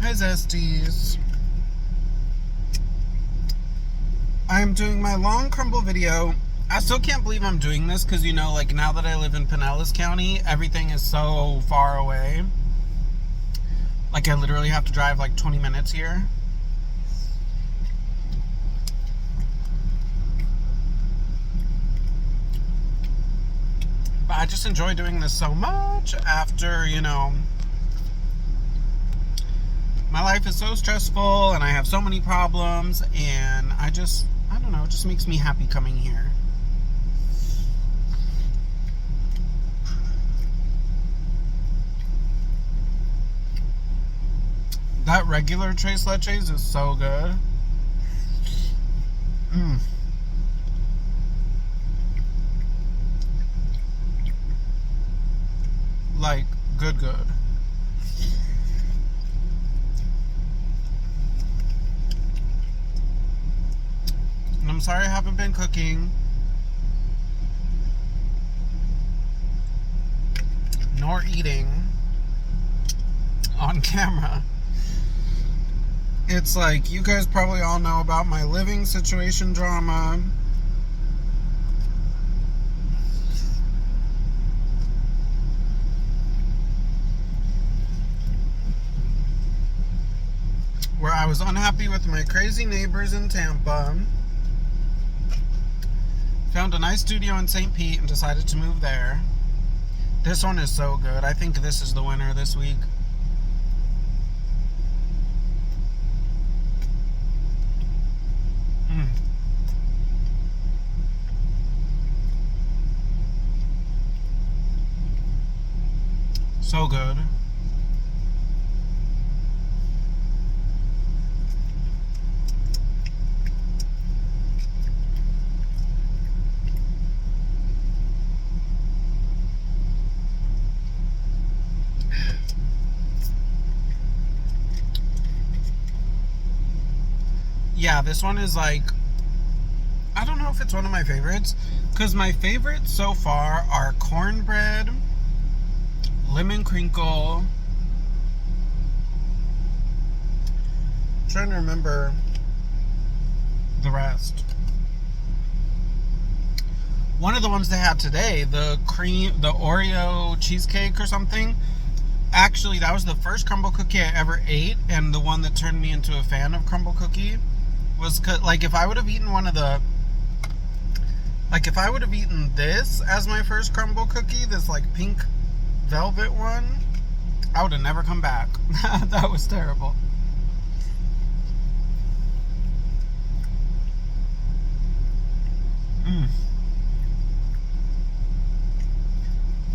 Hi Zesties. I'm doing my long Crumbl video. I still can't believe I'm doing this because, you know, like now that I live in Pinellas County, everything is so far away. Like I literally have to drive like 20 minutes here. But I just enjoy doing this so much after, you know, my life is so stressful and I have so many problems, and I don't know, it just makes me happy coming here. That regular tres leches is so good. Like, good. And I'm sorry I haven't been cooking. Nor eating on camera. It's like, you guys probably all know about my living situation drama. Where I was unhappy with my crazy neighbors in Tampa. Found a nice studio in St. Pete and decided to move there. This one is so good. I think this is the winner this week. So good. Yeah, this one is like, I don't know if it's one of my favorites, because my favorites so far are cornbread, lemon crinkle. I'm trying to remember the rest. One of the ones they had today, the Oreo cheesecake or something. Actually, that was the first Crumbl cookie I ever ate, and the one that turned me into a fan of Crumbl cookie was, like, if I would have eaten if I would have eaten this as my first Crumbl cookie, this like pink velvet one, I would have never come back. That was terrible.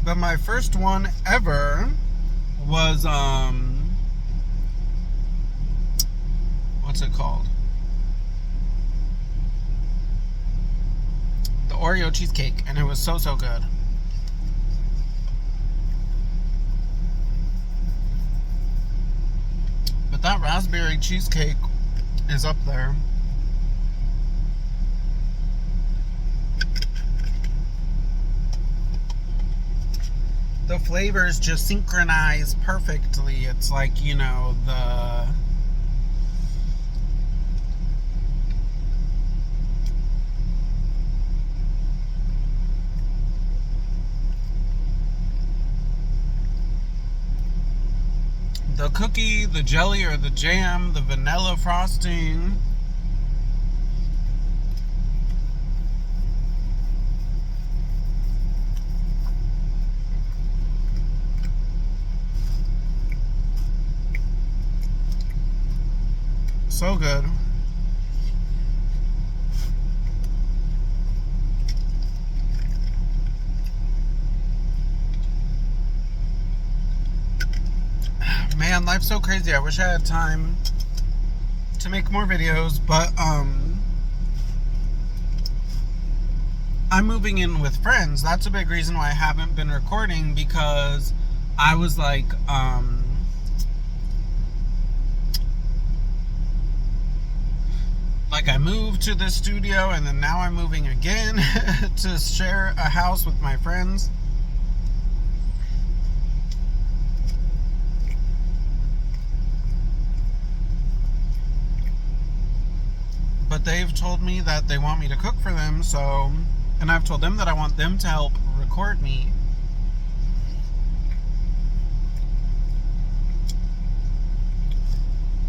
But my first one ever was, what's it called? The Oreo cheesecake, and it was so good. But that raspberry cheesecake is up there. The flavors just synchronize perfectly. It's like, you know, the cookie, the jelly or the jam, the vanilla frosting. So good. Man, life's so crazy. I wish I had time to make more videos, but I'm moving in with friends. That's a big reason why I haven't been recording, because I was like I moved to this studio, and then now I'm moving again to share a house with my friends. But they've told me that they want me to cook for them, so... And I've told them that I want them to help record me.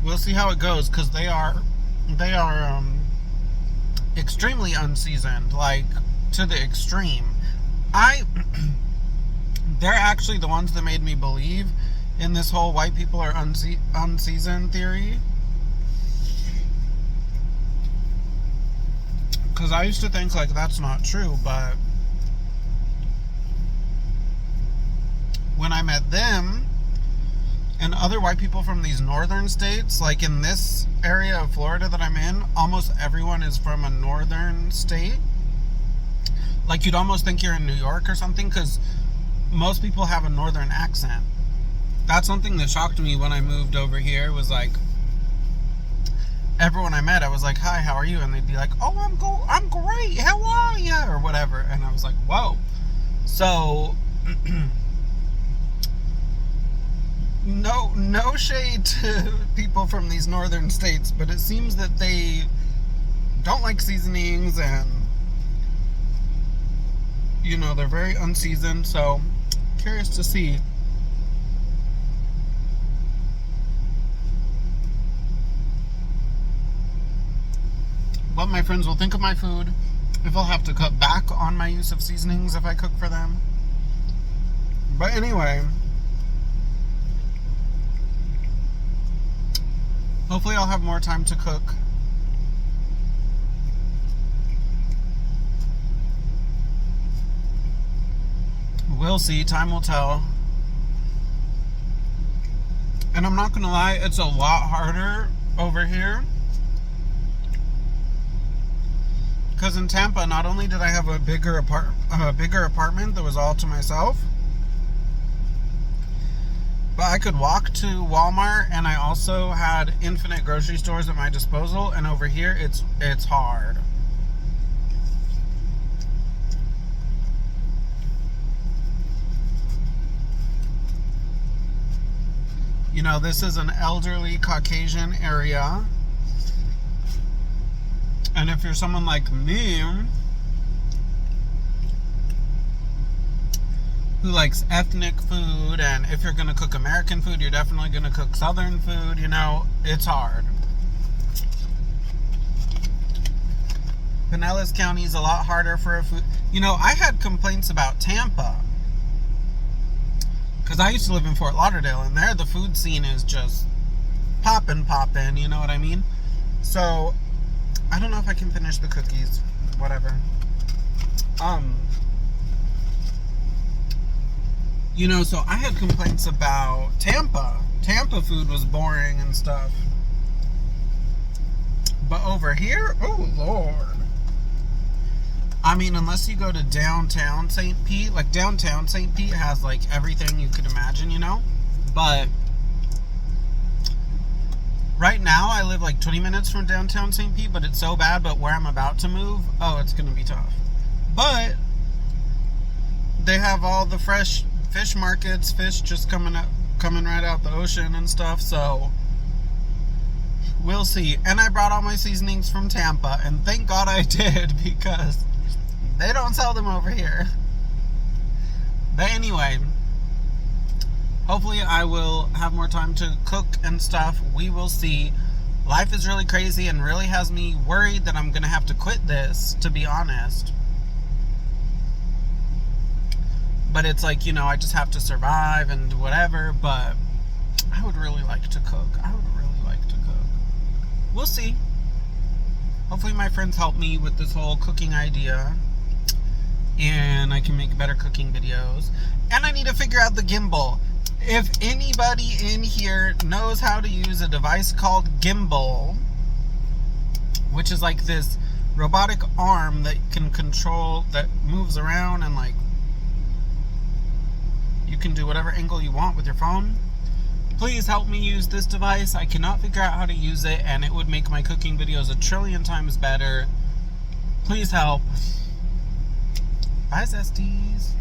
We'll see how it goes, because they are extremely unseasoned, like, to the extreme. They're actually the ones that made me believe in this whole white people are unseasoned theory. Because I used to think, like, that's not true, but when I met them and other white people from these northern states, like in this area of Florida that I'm in, almost everyone is from a northern state. Like, you'd almost think you're in New York or something, because most people have a northern accent. That's something that shocked me when I moved over here, was like, everyone I met, I was like, hi, how are you? And they'd be like, oh, I'm great, how are you? Or whatever. And I was like, whoa. So, no shade to people from these northern states, but it seems that they don't like seasonings, and, you know, they're very unseasoned, so curious to see. What my friends will think of my food, if I'll have to cut back on my use of seasonings if I cook for them. But anyway, hopefully I'll have more time to cook. We'll see, time will tell. And I'm not gonna lie, it's a lot harder over here. Because in Tampa, not only did I have a bigger apartment that was all to myself, but I could walk to Walmart, and I also had infinite grocery stores at my disposal. And over here, it's hard. You know, this is an elderly Caucasian area. And if you're someone like me, who likes ethnic food, and if you're going to cook American food, you're definitely going to cook Southern food, you know, it's hard. Pinellas County is a lot harder for a food. You know, I had complaints about Tampa, because I used to live in Fort Lauderdale, and there the food scene is just poppin', you know what I mean? So, I don't know if I can finish the cookies. Whatever. You know, so I had complaints about Tampa. Tampa food was boring and stuff. But over here, oh Lord. I mean, unless you go to downtown St. Pete, like downtown St. Pete has like everything you could imagine, you know? But right now, I live like 20 minutes from downtown St. Pete, but it's so bad. But where I'm about to move, oh, it's going to be tough. But they have all the fresh fish markets, fish just coming right out the ocean and stuff. So we'll see. And I brought all my seasonings from Tampa, and thank God I did, because they don't sell them over here. But anyway, hopefully I will have more time to cook and stuff. We will see. Life is really crazy and really has me worried that I'm going to have to quit this, to be honest. But it's like, you know, I just have to survive and whatever. But I would really like to cook. We'll see. Hopefully my friends help me with this whole cooking idea, and I can make better cooking videos. And I need to figure out the gimbal. If anybody in here knows how to use a device called Crumbl, which is like this robotic arm that can control, that moves around, and like you can do whatever angle you want with your phone, please help me use this device. I cannot figure out how to use it, and it would make my cooking videos a trillion times better. Please help. Bye, Zesties.